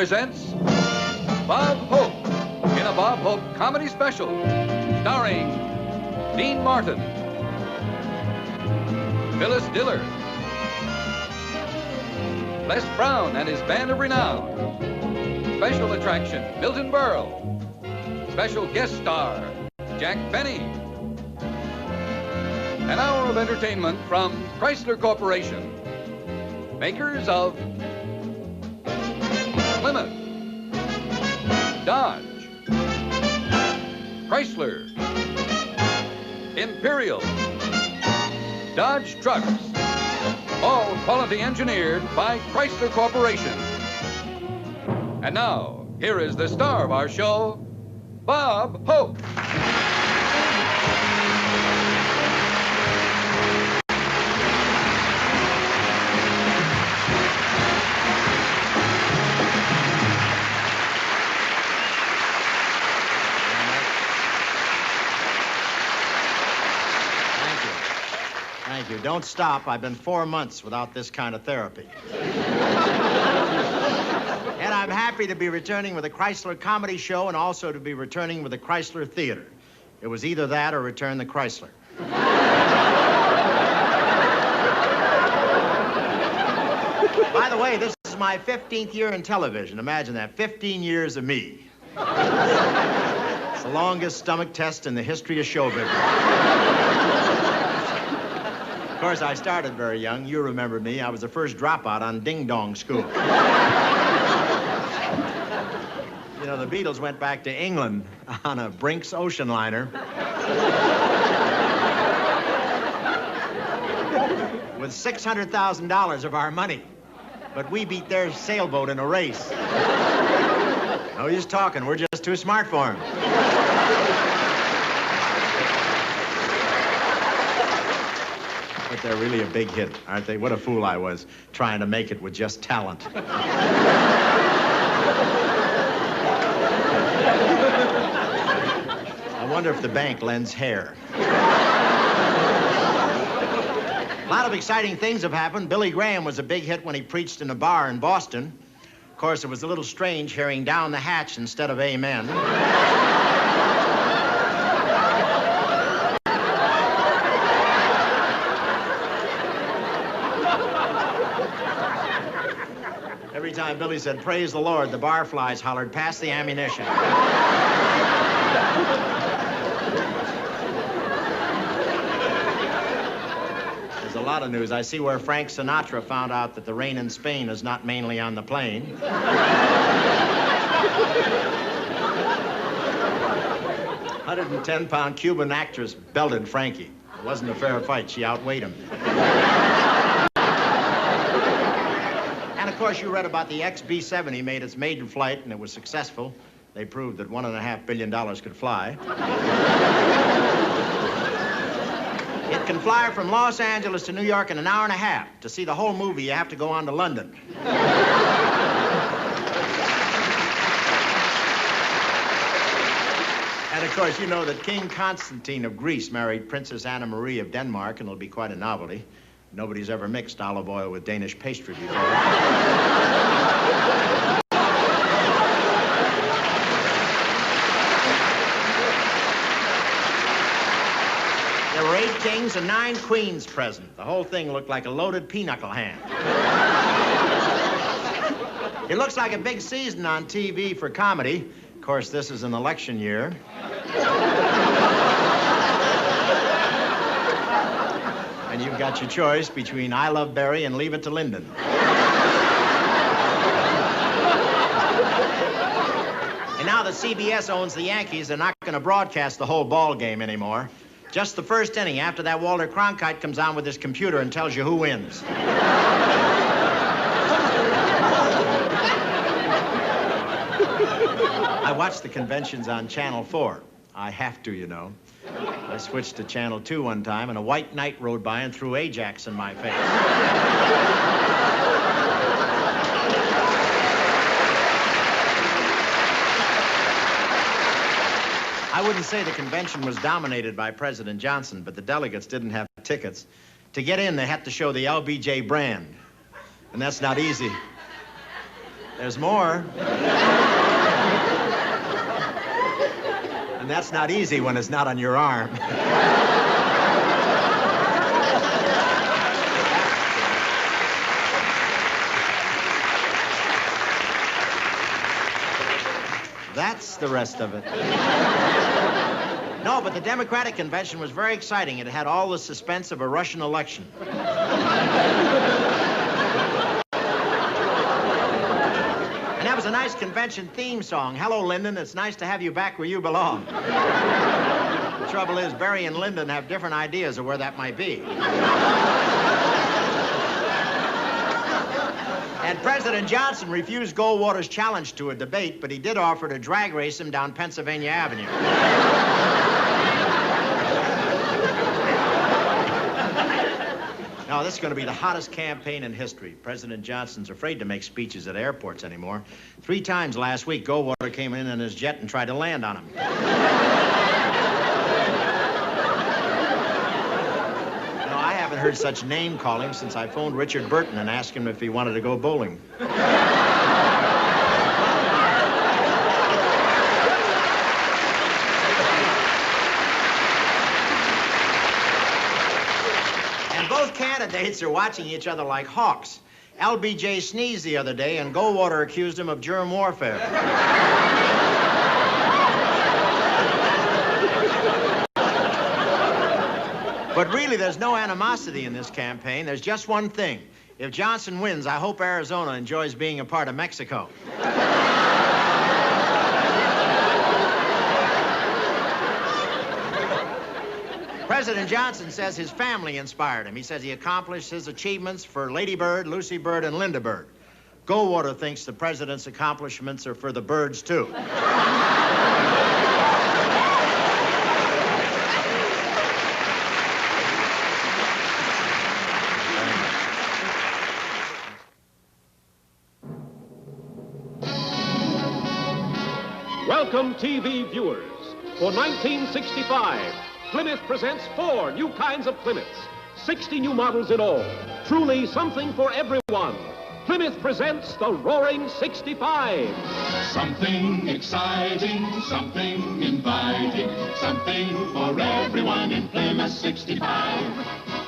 presents Bob Hope in a Bob Hope comedy special starring Dean Martin, Phyllis Diller, Les Brown and his band of renown, special attraction Milton Berle, special guest star Jack Benny. An hour of entertainment from Chrysler Corporation, makers of Plymouth, Dodge, Chrysler, Imperial, Dodge trucks, all quality engineered by Chrysler Corporation. And now, here is the star of our show, Bob Hope. Thank you. Don't stop. I've been 4 months without this kind of therapy. And I'm happy to be returning with a Chrysler comedy show and also to be returning with a Chrysler theater. It was either that or return the Chrysler. By the way, this is my 15th year in television. Imagine that, 15 years of me. It's the longest stomach test in the history of show business. Of course, I started very young. You remember me. I was the first dropout on Ding Dong School. You know, the Beatles went back to England on a Brinks ocean liner with $600,000 of our money. But we beat their sailboat in a race. No use talking. We're just too smart for them. But they're really a big hit, aren't they? What a fool I was, trying to make it with just talent. I wonder if the bank lends hair. A lot of exciting things have happened. Billy Graham was a big hit when he preached in a bar in Boston. Of course, it was a little strange hearing Down the Hatch instead of Amen. Every time Billy said, "Praise the Lord," the barflies hollered, "Pass the ammunition." There's a lot of news. I see where Frank Sinatra found out that the rain in Spain is not mainly on the plain. 110-pound Cuban actress belted Frankie. It wasn't a fair fight. She outweighed him. And, of course, you read about the XB-70 made its maiden flight, and it was successful. They proved that $1.5 billion could fly. It can fly from Los Angeles to New York in an hour and a half. To see the whole movie, you have to go on to London. And, of course, you know that King Constantine of Greece married Princess Anna Marie of Denmark, and it'll be quite a novelty. Nobody's ever mixed olive oil with Danish pastry before. There were 8 kings and 9 queens present. The whole thing looked like a loaded pinochle hand. It looks like a big season on TV for comedy. Of course, this is an election year. And you've got your choice between I Love Barry and Leave It to Lyndon. And now that CBS owns the Yankees, they're not going to broadcast the whole ball game anymore. Just the first inning. After that, Walter Cronkite comes on with his computer and tells you who wins. I watch the conventions on Channel 4. I have to, you know. I switched to Channel 2 one time, and a white knight rode by and threw Ajax in my face. I wouldn't say the convention was dominated by President Johnson, but the delegates didn't have tickets. To get in, they had to show the LBJ brand, and that's not easy. There's more. And that's not easy when it's not on your arm. That's the rest of it. No, but the Democratic convention was very exciting. It had all the suspense of a Russian election. And that was a nice convention theme song. Hello, Lyndon. It's nice to have you back where you belong. The trouble is, Barry and Lyndon have different ideas of where that might be. And President Johnson refused Goldwater's challenge to a debate, but he did offer to drag race him down Pennsylvania Avenue. No, this is going to be the hottest campaign in history. President Johnson's afraid to make speeches at airports anymore. 3 times last week, Goldwater came in his jet and tried to land on him. No, I haven't heard such name-calling since I phoned Richard Burton and asked him if he wanted to go bowling. Both candidates are watching each other like hawks. LBJ sneezed the other day, and Goldwater accused him of germ warfare. But really, there's no animosity in this campaign. There's just one thing. If Johnson wins, I hope Arizona enjoys being a part of Mexico. President Johnson says his family inspired him. He says he accomplished his achievements for Lady Bird, Lucy Bird, and Linda Bird. Goldwater thinks the president's accomplishments are for the birds, too. Welcome, TV viewers. For 1965, Plymouth presents 4 new kinds of Plymouths. 60 new models in all. Truly something for everyone. Plymouth presents the Roaring 65. Something exciting, something inviting, something for everyone in Plymouth 65.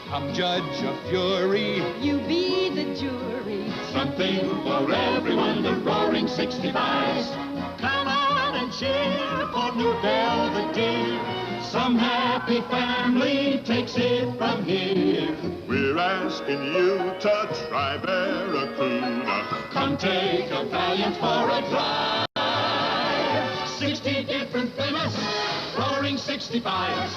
Come judge a fury. You be the jury. Something for everyone, the Roaring 65s. Come on and cheer for new Belvedere. Some happy family takes it from here. We're asking you to try Barracuda. Come take a Valiant for a drive. 60 different Plymouths, Roaring 65s.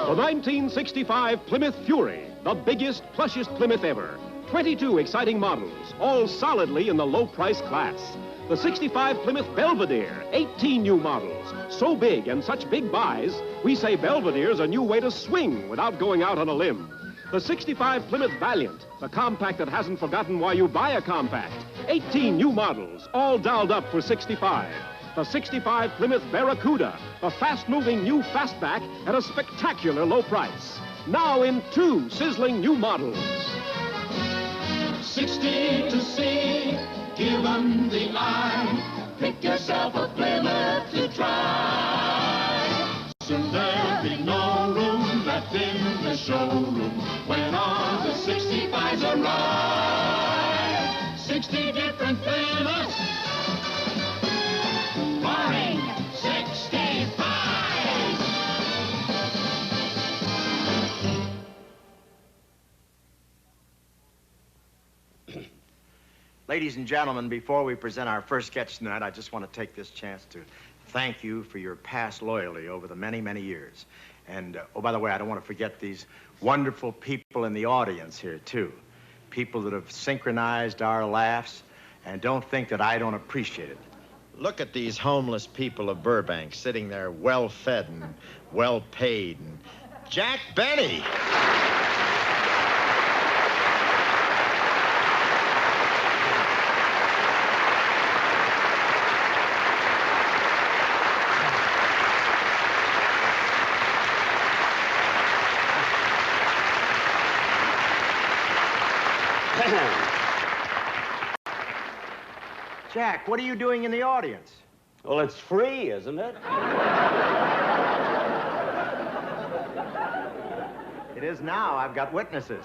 The 1965 Plymouth Fury, the biggest, plushest Plymouth ever. 22 exciting models, all solidly in the low-price class. The 65 Plymouth Belvedere, 18 new models. So big and such big buys, we say Belvedere's a new way to swing without going out on a limb. The 65 Plymouth Valiant, the compact that hasn't forgotten why you buy a compact. 18 new models, all dialed up for 65. The 65 Plymouth Barracuda, the fast-moving new fastback at a spectacular low price. Now in 2 sizzling new models. 60 to see. Give them the eye. Pick yourself a Plymouth to try. Soon there'll be no room left in the showroom when all the 65s arrive. 60 different Plymouths. Roaring 65s. Ladies and gentlemen, before we present our first sketch tonight, I just want to take this chance to thank you for your past loyalty over the many, many years. And, oh, by the way, I don't want to forget these wonderful people in the audience here, too. People that have synchronized our laughs, and don't think that I don't appreciate it. Look at these homeless people of Burbank sitting there well-fed and well-paid. And Jack Benny! Jack, what are you doing in the audience? Well, it's free, isn't it? It is now. I've got witnesses.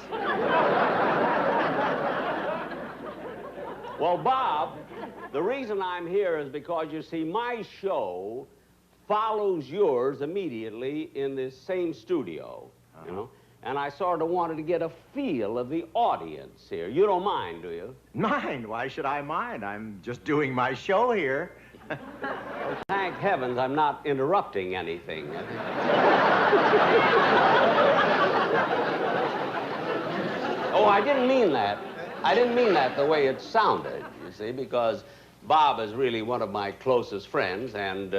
Well, Bob, the reason I'm here is because, you see, my show follows yours immediately in this same studio, you know? And I sort of wanted to get a feel of the audience here. You don't mind, do you? Mind? Why should I mind? I'm just doing my show here. Well, thank heavens I'm not interrupting anything. Oh, I didn't mean that. I didn't mean that the way it sounded, you see, because Bob is really one of my closest friends, and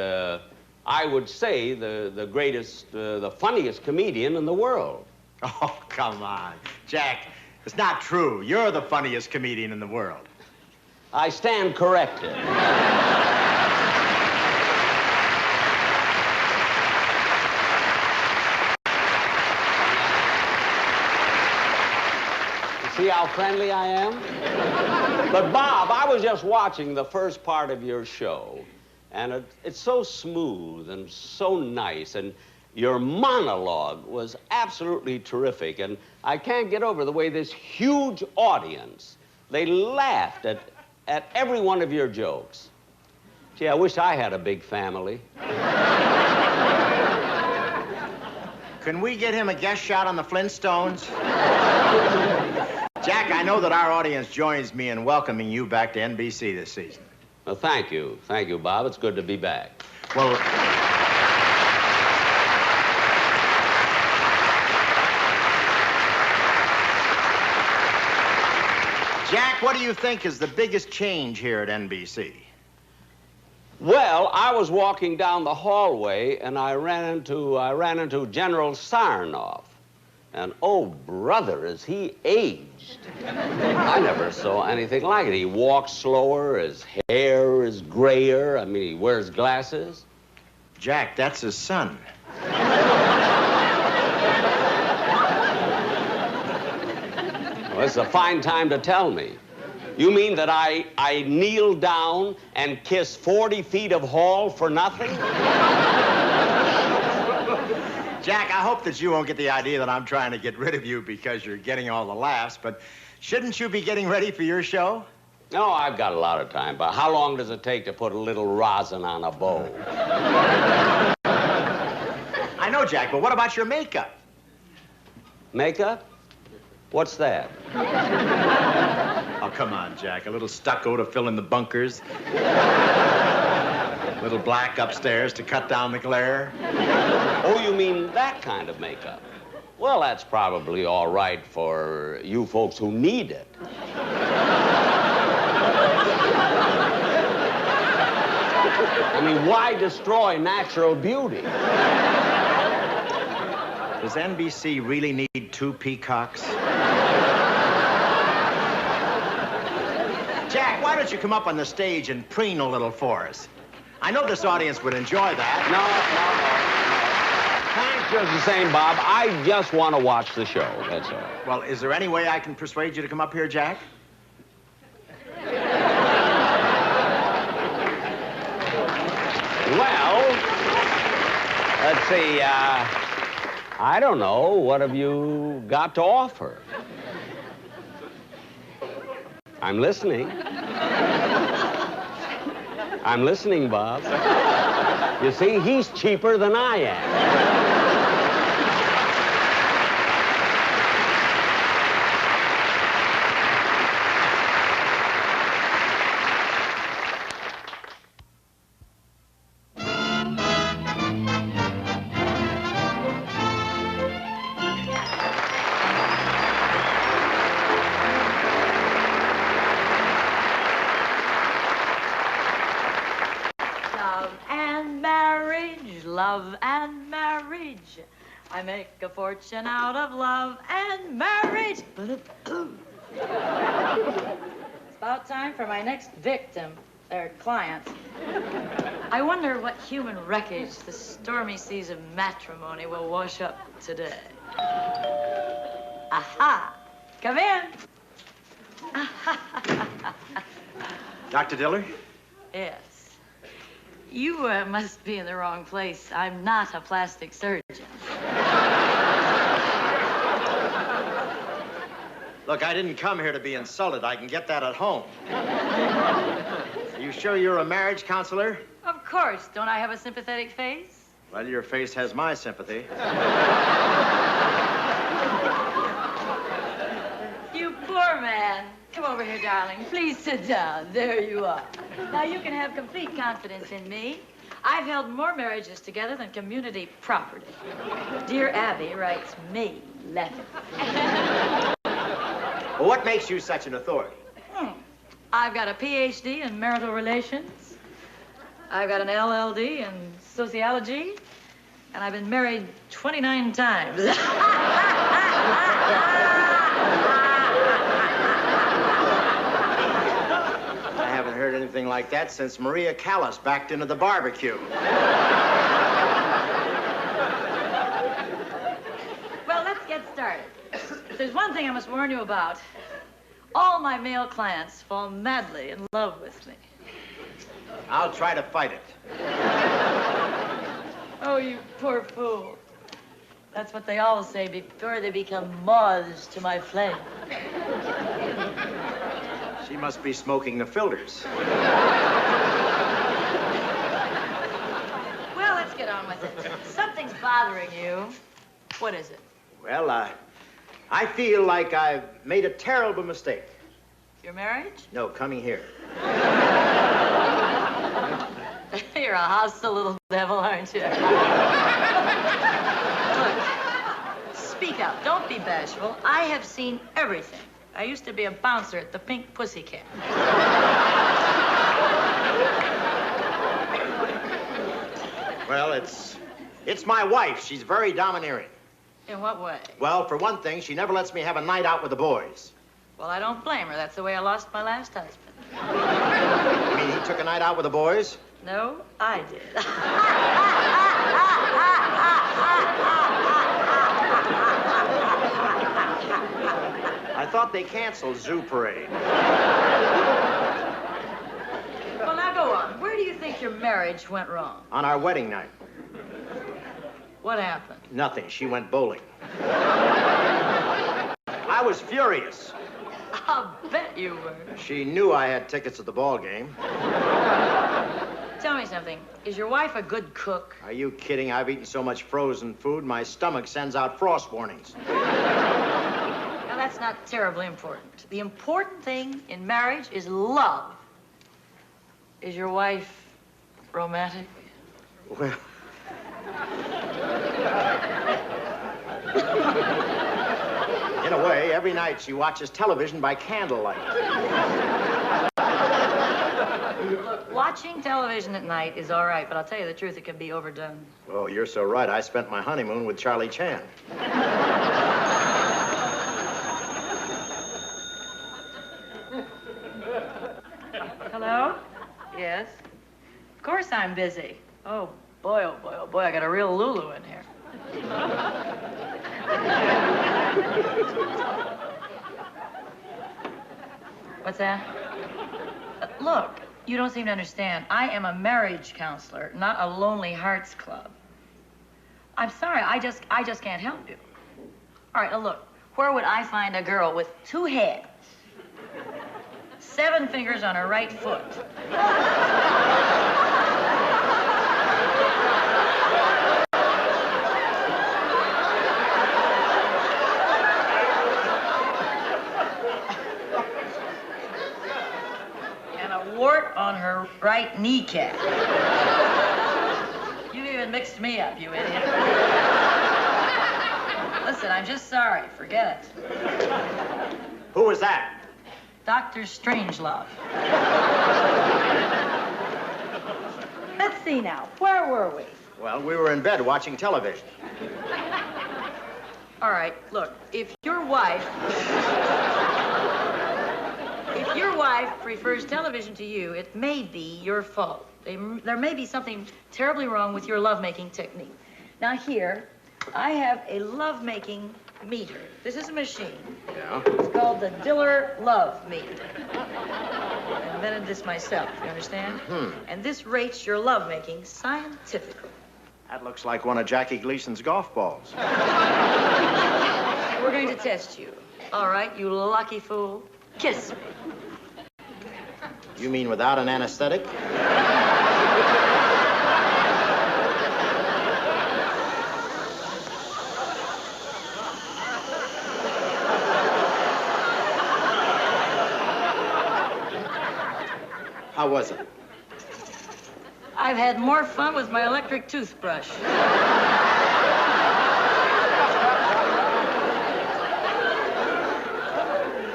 I would say the greatest, the funniest comedian in the world. Oh, come on. Jack, it's not true. You're the funniest comedian in the world. I stand corrected. See how friendly I am? But, Bob, I was just watching the first part of your show, and it's so smooth and so nice, and your monologue was absolutely terrific, and I can't get over the way this huge audience, they laughed at every one of your jokes. Gee, I wish I had a big family. Can we get him a guest shot on the Flintstones? Jack, I know that our audience joins me in welcoming you back to NBC this season. Well, thank you. Thank you, Bob. It's good to be back. Well... Jack, what do you think is the biggest change here at NBC? Well, I was walking down the hallway, and I ran into General Sarnoff. And, oh, brother, is he aged. I never saw anything like it. He walks slower, his hair is grayer. I mean, he wears glasses. Jack, that's his son. Well, it's a fine time to tell me. You mean that I kneel down and kiss 40 feet of hall for nothing? Jack, I hope that you won't get the idea that I'm trying to get rid of you because you're getting all the laughs, but shouldn't you be getting ready for your show? No, I've got a lot of time, but how long does it take to put a little rosin on a bow? I know, Jack, but what about your makeup? Makeup? What's that? Oh, come on, Jack. A little stucco to fill in the bunkers. A little black upstairs to cut down the glare. Oh, you mean that kind of makeup? Well, that's probably all right for you folks who need it. I mean, why destroy natural beauty? Does NBC really need 2 peacocks? Jack, why don't you come up on the stage and preen a little for us? I know this audience would enjoy that. No. Thanks just the same, Bob. I just want to watch the show, that's all. Well, is there any way I can persuade you to come up here, Jack? Well, let's see, I don't know. What have you got to offer? I'm listening. I'm listening, Bob. You see, he's cheaper than I am. Love and marriage. I make a fortune out of love and marriage. It's about time for my next victim, or client. I wonder what human wreckage the stormy seas of matrimony will wash up today. Aha! Come in. Dr. Diller? Yes. You must be in the wrong place. I'm not a plastic surgeon. Look, I didn't come here to be insulted. I can get that at home. Are you sure you're a marriage counselor? Of course. Don't I have a sympathetic face? Well, your face has my sympathy. You poor man. Come over here, darling. Please sit down. There you are. Now, you can have complete confidence in me. I've held more marriages together than community property. Dear Abby writes me letters. Well, what makes you such an authority? I've got a PhD in marital relations. I've got an LLD in sociology. And I've been married 29 times. I haven't heard anything like that since Maria Callas backed into the barbecue. Well, let's get started. If there's one thing I must warn you about, all my male clients fall madly in love with me. I'll try to fight it. Oh, you poor fool. That's what they all say before they become moths to my flame. She must be smoking the filters. Well, let's get on with it. Something's bothering you. What is it? Well, I feel like I've made a terrible mistake. Your marriage? No, coming here. You're a hostile little devil, aren't you? Look, speak up. Don't be bashful. I have seen everything. I used to be a bouncer at the Pink Pussycat. Well, it's my wife. She's very domineering. In what way? Well, for one thing, she never lets me have a night out with the boys. Well, I don't blame her. That's the way I lost my last husband. You mean he took a night out with the boys? No, I did. I thought they canceled Zoo Parade. Well, now go on. Where do you think your marriage went wrong? On our wedding night. What happened? Nothing. She went bowling. I was furious. I'll bet you were. She knew I had tickets to the ball game. Tell me something. Is your wife a good cook? Are you kidding? I've eaten so much frozen food, my stomach sends out frost warnings. Now, that's not terribly important. The important thing in marriage is love. Is your wife romantic? Well... In a way, every night she watches television by candlelight. Look, watching television at night is all right, but I'll tell you the truth, it can be overdone. Oh, you're so right. I spent my honeymoon with Charlie Chan. Hello? Yes? Of course I'm busy. Oh, boy, I got a real Lulu in here. What's that? Look, you don't seem to understand. I am a marriage counselor, not a Lonely Hearts Club. I'm sorry, I just can't help you. All right, now look, where would I find a girl with 2 heads, 7 fingers on her right foot? Wart on her right kneecap. You even mixed me up, you idiot. Listen, I'm just sorry. Forget it. Who was that? Dr. Strangelove. Let's see now. Where were we? Well, we were in bed watching television. All right, look, if your wife prefers television to you, it may be your fault. There may be something terribly wrong with your lovemaking technique. Now here, I have a lovemaking meter. This is a machine. Yeah? It's called the Diller Love Meter. I invented this myself, you understand? And this rates your lovemaking scientifically. That looks like one of Jackie Gleason's golf balls. We're going to test you. All right, you lucky fool. Kiss me. You mean without an anesthetic? How was it? I've had more fun with my electric toothbrush.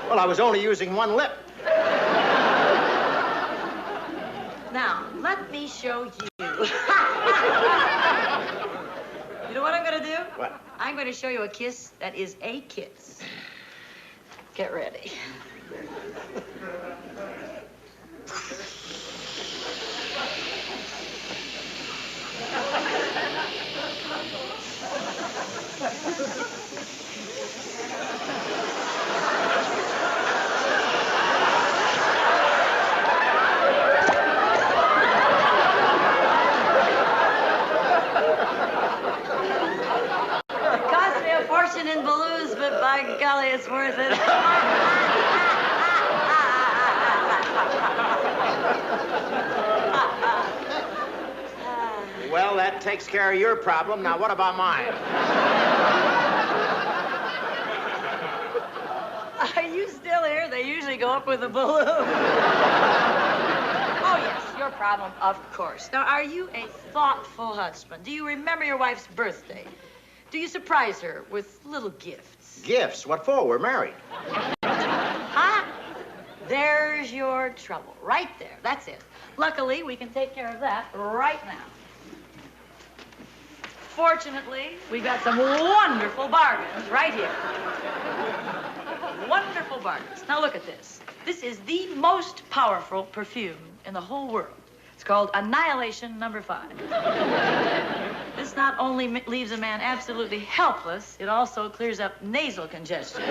Well, I was only using one lip. Now, let me show you. You know what I'm going to do? What? I'm going to show you a kiss that is a kiss. Get ready. In balloons, but by golly, it's worth it. Well, that takes care of your problem. Now, what about mine? Are you still here? They usually go up with a balloon. Oh, yes, your problem, of course. Now, are you a thoughtful husband? Do you remember your wife's birthday? Do you surprise her with little gifts? Gifts? What for? We're married. Huh? There's your trouble. Right there. That's it. Luckily, we can take care of that right now. Fortunately, we got some wonderful bargains right here. Wonderful bargains. Now, look at this. This is the most powerful perfume in the whole world. It's called Annihilation No. 5. This not only leaves a man absolutely helpless, it also clears up nasal congestion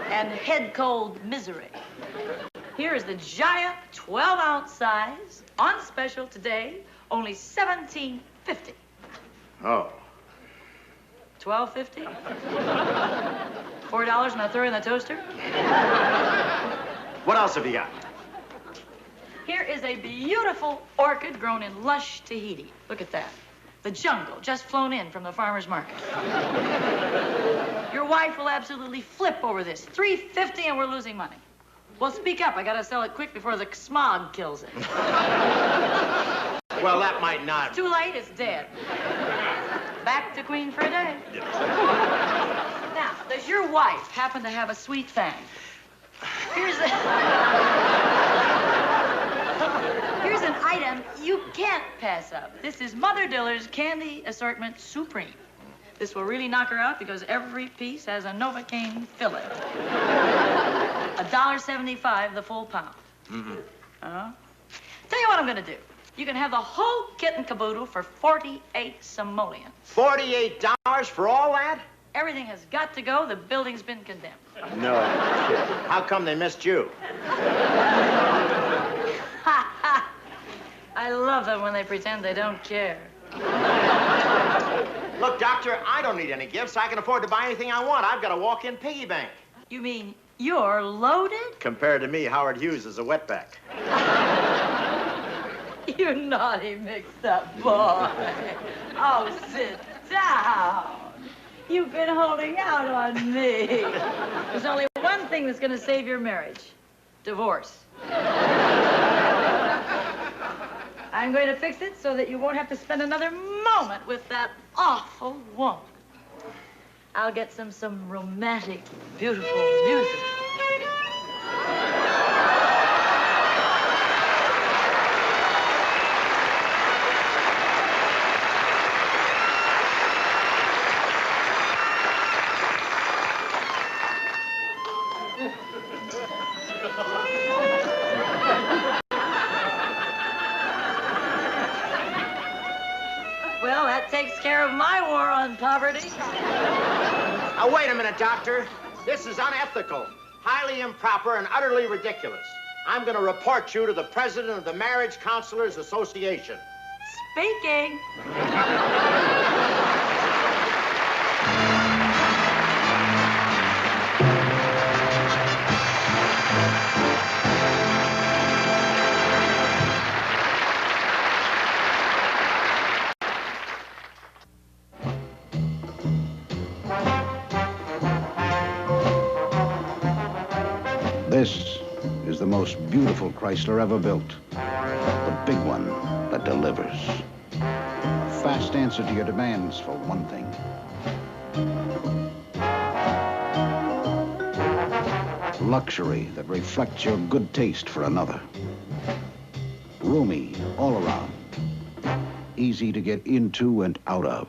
and head cold misery. Here is the giant 12-ounce size, on special today, only $17.50. Oh. $12.50? $4 and a third in the toaster? What else have you got? Here is a beautiful orchid grown in lush Tahiti. Look at that. The jungle, just flown in from the farmer's market. Your wife will absolutely flip over this. $3.50 and we're losing money. Well, speak up. I gotta sell it quick before the smog kills it. Well, that might not. It's too late, it's dead. Back to Queen for a day. Now, does your wife happen to have a sweet fang? Here's an item you can't pass up. This is Mother Diller's Candy Assortment Supreme. This will really knock her out because every piece has a Novocaine fillet. $1.75 the full pound. Mm-hmm. Tell you what I'm gonna do. You can have the whole kit and caboodle for 48 simoleons. $48 for all that? Everything has got to go. The building's been condemned. No. How come they missed you? I love them when they pretend they don't care. Look, Doctor, I don't need any gifts. I can afford to buy anything I want. I've got a walk-in piggy bank. You mean you're loaded? Compared to me, Howard Hughes is a wetback. You naughty mixed-up boy. Oh, sit down. You've been holding out on me. There's only one thing that's going to save your marriage. Divorce. I'm going to fix it so that you won't have to spend another moment with that awful woman. I'll get some romantic, beautiful music. Well, that takes care of my war on poverty. Now, wait a minute, Doctor. This is unethical. highly improper and utterly ridiculous. I'm going to report you to the president of the Marriage Counselors Association. Speaking. This is the most beautiful Chrysler ever built. The big one that delivers. A fast answer to your demands, for one thing. Luxury that reflects your good taste, for another. Roomy all around. Easy to get into and out of.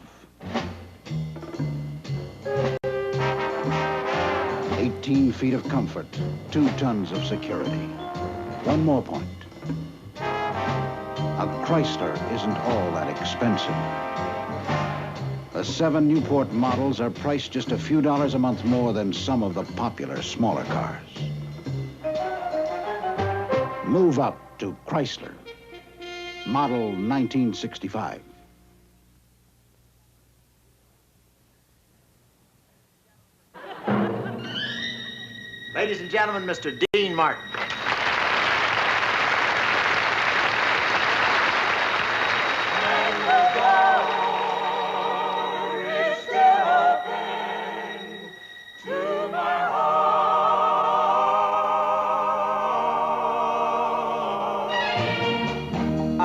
18 feet of comfort, 2 tons of security. One more point. A Chrysler isn't all that expensive. The 7 Newport models are priced just a few dollars a month more than some of the popular smaller cars. Move up to Chrysler. Model 1965. Ladies and gentlemen, Mr. Dean Martin.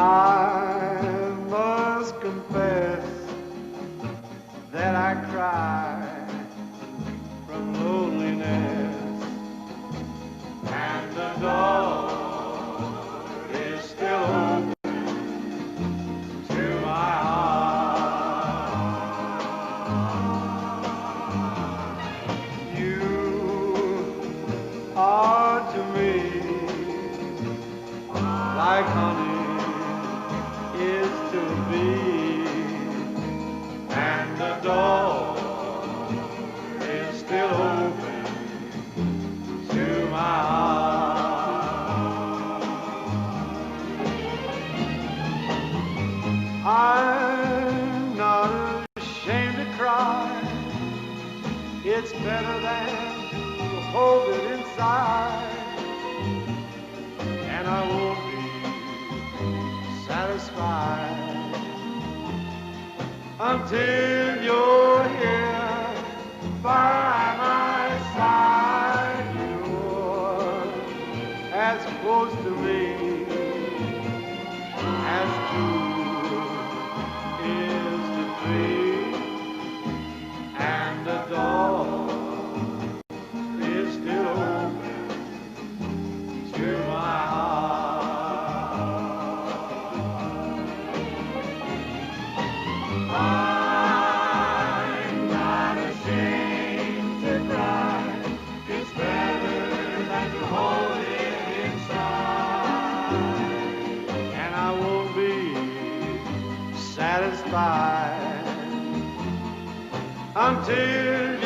I must confess that I cry from loneliness, and the door is still open to my heart. You are to me like honey is to be, and the door is still open to my heart. I'm not ashamed to cry. It's better than to hold it inside, and I won't be satisfied until you're here by my side. You're as close to me as 2 is to 3, and the door is still open to my I'm not ashamed to cry. It's better than to hold it inside, and I won't be satisfied until